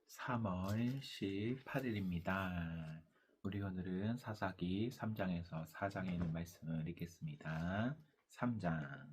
3월 18일입니다. 우리 오늘은 사사기 3장에서 4장에 있는 말씀을 읽겠습니다. 3장.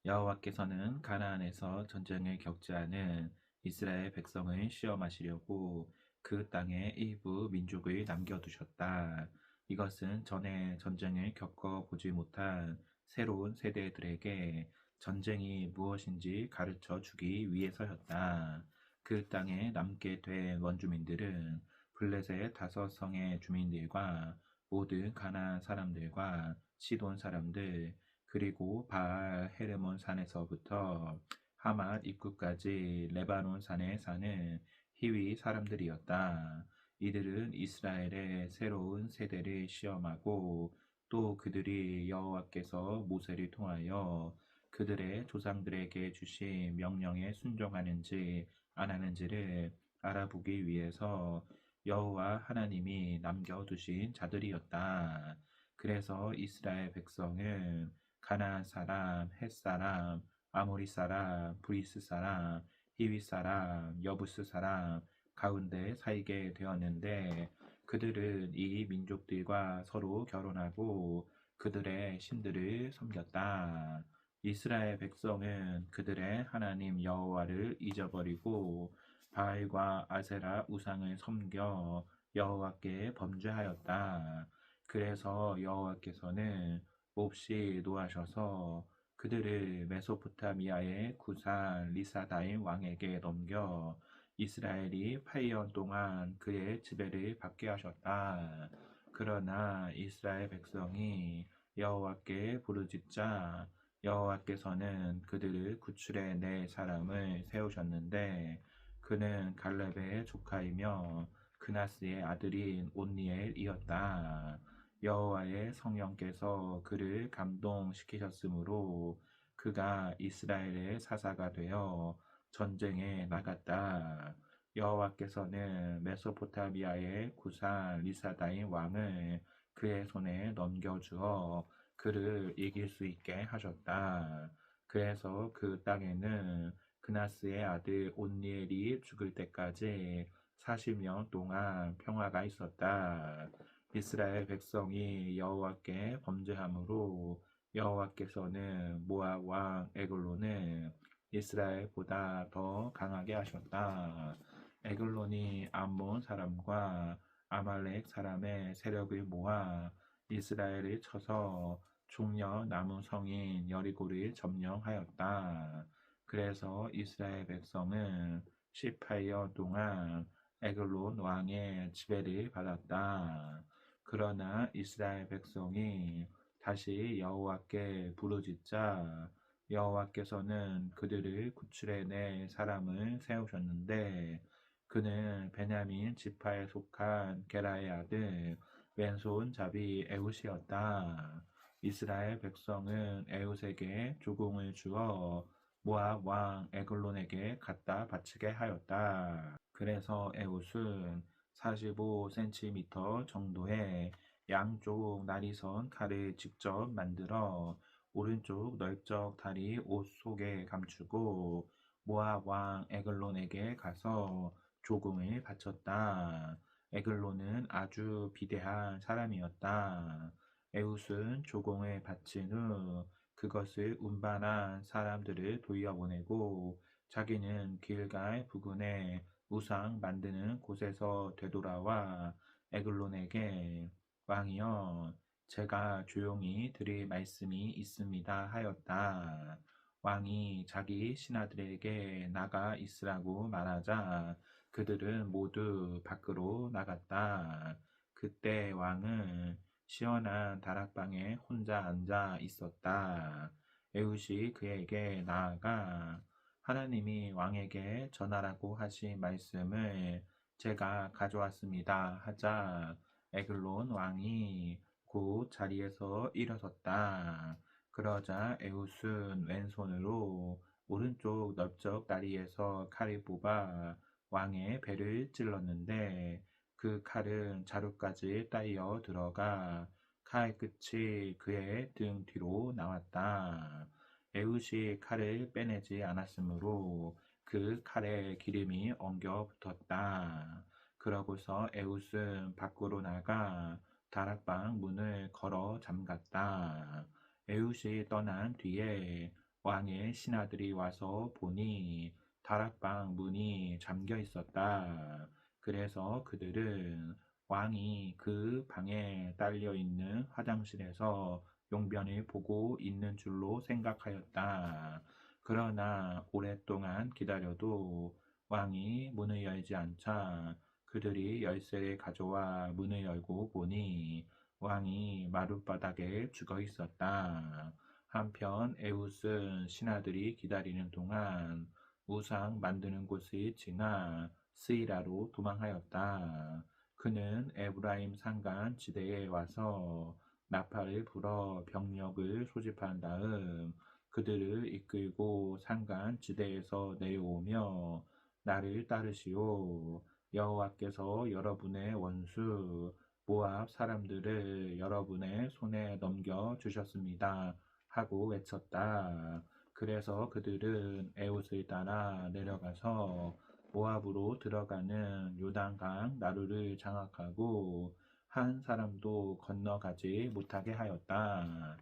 여호와께서는 가나안에서 전쟁을 겪지않은 이스라엘 백성을 시험하시려고 그 땅에 일부 민족을 남겨두셨다. 이것은 전에 전쟁을 겪어보지 못한 새로운 세대들에게 전쟁이 무엇인지 가르쳐 주기 위해서였다. 그 땅에 남게 된 원주민들은 블레셋 5성의 주민들과 모든 가나안 사람들과 시돈 사람들 그리고 바알 헤르몬 산에서부터 하맛 입구까지 레바논 산에 사는 히위 사람들이었다. 이들은 이스라엘의 새로운 세대를 시험하고 또 그들이 여호와께서 모세를 통하여 그들의 조상들에게 주신 명령에 순종하는지 안 하는지를 알아보기 위해서 여호와 하나님이 남겨두신 자들이었다. 그래서 이스라엘 백성은 가나안 사람, 헷 사람, 아모리 사람, 브리스 사람, 히위 사람, 여부스 사람 가운데 살게 되었는데 그들은 이 민족들과 서로 결혼하고 그들의 신들을 섬겼다. 이스라엘 백성은 그들의 하나님 여호와를 잊어버리고 바알과 아세라 우상을 섬겨 여호와께 범죄하였다. 그래서 여호와께서는 몹시 노하셔서 그들을 메소포타미아의 구산 리사다임 왕에게 넘겨 이스라엘이 8년 동안 그의 지배를 받게 하셨다. 그러나 이스라엘 백성이 여호와께 부르짖자 여호와께서는 그들을 구출해 낼 사람을 세우셨는데 그는 갈렙의 조카이며 그나스의 아들인 온니엘이었다. 여호와의 성령께서 그를 감동시키셨으므로 그가 이스라엘의 사사가 되어 전쟁에 나갔다. 여호와께서는 메소포타미아의 구산 리사다임 왕을 그의 손에 넘겨주어 그를 이길 수 있게 하셨다. 그래서 그 땅에는 그나스의 아들 온니엘이 죽을 때까지 40년 동안 평화가 있었다. 이스라엘 백성이 여호와께 범죄함으로 여호와께서는 모압 왕 에글론을 이스라엘보다 더 강하게 하셨다. 에글론이 암몬 사람과 아말렉 사람의 세력을 모아 이스라엘을 쳐서 종려 남은 성인 여리고를 점령하였다. 그래서 이스라엘 백성은 18년 동안 에글론 왕의 지배를 받았다. 그러나 이스라엘 백성이 다시 여호와께 부르짖자 여호와께서는 그들을 구출해낼 사람을 세우셨는데 그는 베냐민 지파에 속한 게라의 아들 왼손 잡이 에훗이었다. 이스라엘 백성은 에훗에게 조공을 주어 모압 왕 에글론에게 갖다 바치게 하였다. 그래서 에훗은 45cm 정도의 양쪽 나리선 칼을 직접 만들어 오른쪽 넓적 다리 옷 속에 감추고 모압 왕 에글론에게 가서 조공을 바쳤다. 에글론은 아주 비대한 사람이었다. 에훗은 조공을 바친 후 그것을 운반한 사람들을 돌려보내고 자기는 길갈 부근에 우상 만드는 곳에서 되돌아와 에글론에게 왕이여 제가 조용히 드릴 말씀이 있습니다 하였다. 왕이 자기 신하들에게 나가 있으라고 말하자 그들은 모두 밖으로 나갔다. 그때 왕은 시원한 다락방에 혼자 앉아 있었다. 에훗이 그에게 나아가 하나님이 왕에게 전하라고 하신 말씀을 제가 가져왔습니다 하자 에글론 왕이 곧 자리에서 일어섰다. 그러자 에훗은 왼손으로 오른쪽 넓적 다리에서 칼을 뽑아 왕의 배를 찔렀는데 그 칼은 자루까지 딸려 들어가 칼 끝이 그의 등 뒤로 나왔다. 에훗이 칼을 빼내지 않았으므로 그 칼에 기름이 엉겨 붙었다. 그러고서 에훗은 밖으로 나가 다락방 문을 걸어 잠갔다. 에훗이 떠난 뒤에 왕의 신하들이 와서 보니 다락방 문이 잠겨 있었다. 그래서 그들은 왕이 그 방에 딸려 있는 화장실에서 용변을 보고 있는 줄로 생각하였다. 그러나 오랫동안 기다려도 왕이 문을 열지 않자 그들이 열쇠를 가져와 문을 열고 보니 왕이 마룻바닥에 죽어 있었다. 한편 에훗은 신하들이 기다리는 동안 우상 만드는 곳을 지나 스이라로 도망하였다. 그는 에브라임 산간 지대에 와서 나팔을 불어 병력을 소집한 다음 그들을 이끌고 산간 지대에서 내려오며 나를 따르시오. 여호와께서 여러분의 원수 모압 사람들을 여러분의 손에 넘겨 주셨습니다. 하고 외쳤다. 그래서 그들은 에훗을 따라 내려가서 모압으로 들어가는 요단강 나루를 장악하고 한 사람도 건너가지 못하게 하였다.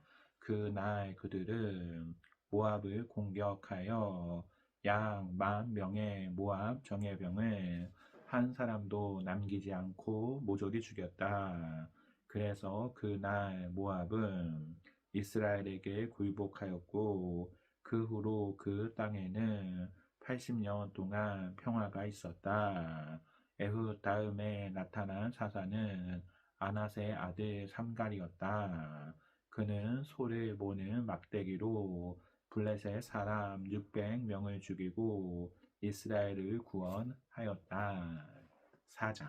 그날 그들은 모압을 공격하여 약 10,000명의 모압 정예병을 한 사람도 남기지 않고 모조리 죽였다. 그래서 그날 모압은 이스라엘에게 굴복하였고 그 후로 그 땅에는 80년 동안 평화가 있었다. 에훗 다음에 나타난 사사는 아낫의 아들 삼갈이었다. 그는 소를 보는 막대기로 블레셋 사람 600명을 죽이고 이스라엘을 구원하였다. 4장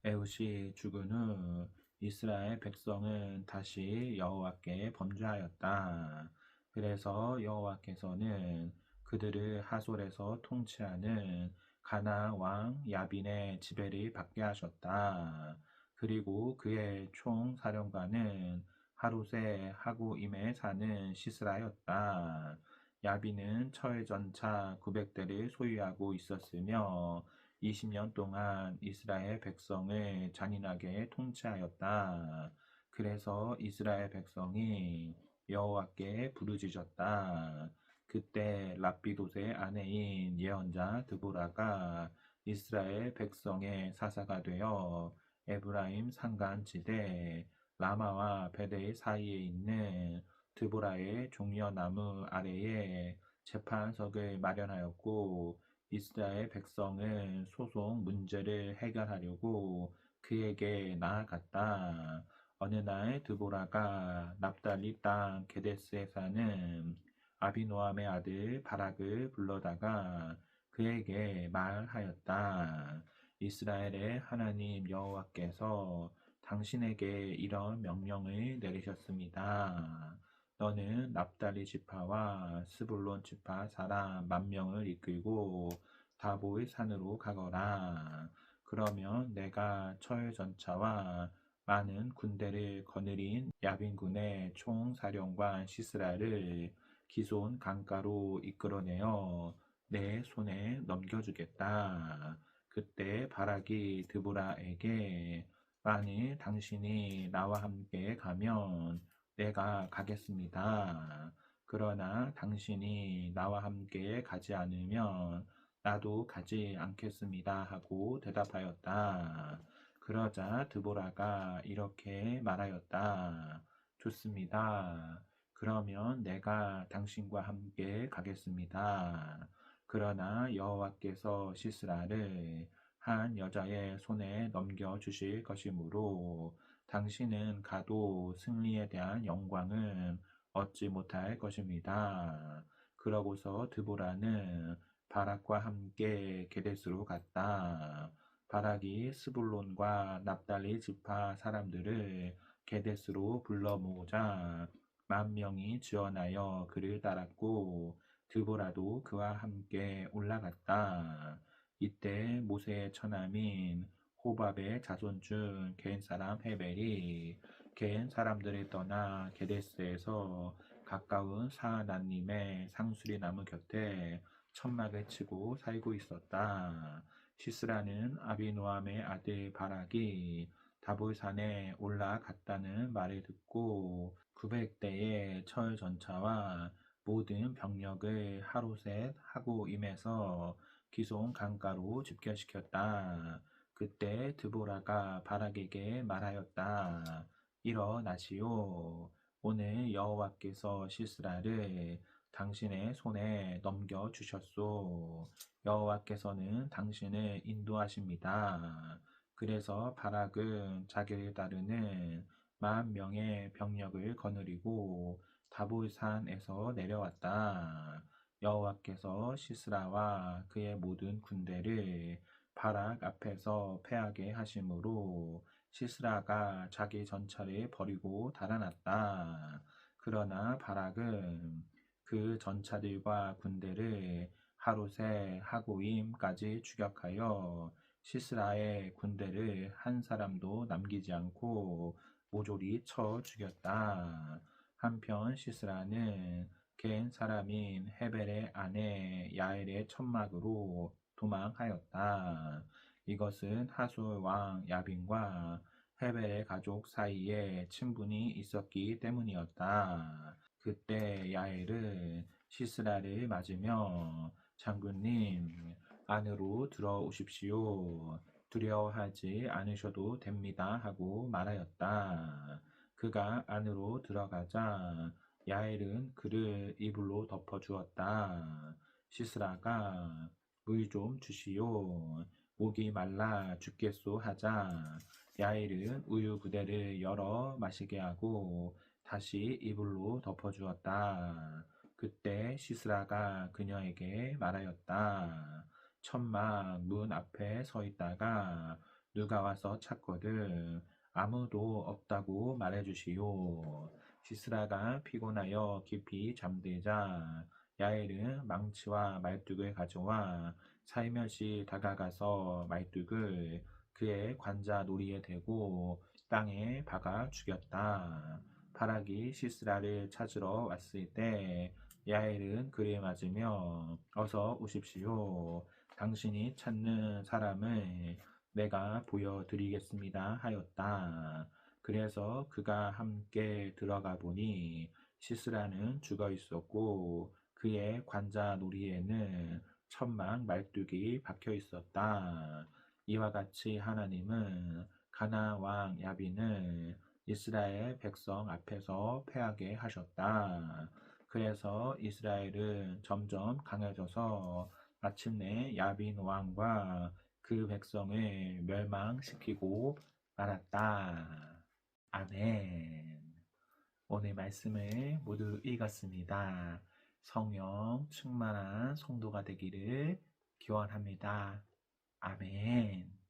에훗이 죽은 후 이스라엘 백성은 다시 여호와께 범죄하였다. 그래서 여호와께서는 그들을 하솔에서 통치하는 가나안 왕 야빈의 지배를 받게 하셨다. 그리고 그의 총사령관은 하롯의 하고임에 사는 시스라였다. 야빈은 철전차 900대를 소유하고 있었으며 20년 동안 이스라엘 백성을 잔인하게 통치하였다. 그래서 이스라엘 백성이 여호와께 부르짖었다. 그때 랍비돗의 아내인 예언자 드보라가 이스라엘 백성의 사사가 되어 에브라임 산간지대 라마와 베델 사이에 있는 드보라의 종려나무 아래에 재판석을 마련하였고 이스라엘 백성은 소송 문제를 해결하려고 그에게 나아갔다. 어느 날 드보라가 납달리 땅 게데스에 사는 아비노함의 아들 바락을 불러다가 그에게 말하였다. 이스라엘의 하나님 여호와께서 당신에게 이런 명령을 내리셨습니다. 너는 납달리 지파와 스불론 지파 사람 10,000명을 이끌고 다보의 산으로 가거라. 그러면 내가 철전차와 많은 군대를 거느린 야빈군의 총사령관 시스라를 기손 강가로 이끌어내어 내 손에 넘겨주겠다. 그때 바락이 드보라에게 만일 당신이 나와 함께 가면 내가 가겠습니다. 그러나 당신이 나와 함께 가지 않으면 나도 가지 않겠습니다. 하고 대답하였다. 그러자 드보라가 이렇게 말하였다. 좋습니다. 그러면 내가 당신과 함께 가겠습니다. 그러나 여호와께서 시스라를 한 여자의 손에 넘겨주실 것이므로 당신은 가도 승리에 대한 영광은 얻지 못할 것입니다. 그러고서 드보라는 바락과 함께 게데스로 갔다. 바락이 스불론과 납달리 지파 사람들을 게데스로 불러 모으자 10,000명이 지원하여 그를 따랐고 드보라도 그와 함께 올라갔다. 이때 모세의 처남인 호밥의 자손 중 겐 사람 헤벨이 겐 사람들을 떠나 게데스에서 가까운 사하나님의 상수리 나무 곁에 천막을 치고 살고 있었다. 시스라는 아비노함의 아들 바락이 다볼산에 올라갔다는 말을 듣고 900대의 철 전차와 모든 병력을 하루셋 하고 임해서 기손 강가로 집결시켰다. 그때 드보라가 바락에게 말하였다. 일어나시오. 오늘 여호와께서 시스라를 당신의 손에 넘겨주셨소. 여호와께서는 당신을 인도하십니다. 그래서 바락은 자기를 따르는 10,000명의 병력을 거느리고 다볼산에서 내려왔다. 여호와께서 시스라와 그의 모든 군대를 바락 앞에서 패하게 하심으로 시스라가 자기 전차를 버리고 달아났다. 그러나 바락은 그 전차들과 군대를 하루새 하고임까지 추격하여 시스라의 군대를 한 사람도 남기지 않고 모조리 쳐 죽였다. 한편 시스라는 겐 사람인 헤벨의 아내 야엘의 천막으로 도망하였다. 이것은 하솔 왕 야빈과 헤벨의 가족 사이에 친분이 있었기 때문이었다. 그때 야엘은 시스라를 맞으며 장군님 안으로 들어오십시오. 두려워하지 않으셔도 됩니다 하고 말하였다. 그가 안으로 들어가자 야엘은 그를 이불로 덮어주었다. 시스라가 물 좀 주시오. 목이 말라 죽겠소 하자 야엘은 우유 부대를 열어 마시게 하고 다시 이불로 덮어주었다. 그때 시스라가 그녀에게 말하였다. 천막 문 앞에 서 있다가 누가 와서 찾거든 아무도 없다고 말해주시오. 시스라가 피곤하여 깊이 잠들자 야엘은 망치와 말뚝을 가져와 살며시 다가가서 말뚝을 그의 관자 놀이에 대고 땅에 박아 죽였다. 바락이 시스라를 찾으러 왔을 때 야엘은 그를 맞으며 어서 오십시오. 당신이 찾는 사람을 내가 보여드리겠습니다 하였다. 그래서 그가 함께 들어가 보니 시스라는 죽어 있었고 그의 관자 놀이에는 천막 말뚝이 박혀 있었다. 이와 같이 하나님은 가나안 왕 야빈을 이스라엘 백성 앞에서 패하게 하셨다. 그래서 이스라엘은 점점 강해져서 마침내 야빈 왕과 그 백성을 멸망시키고 말았다. 아멘. 오늘 말씀을 모두 읽었습니다. 성령 충만한 성도가 되기를 기원합니다. 아멘.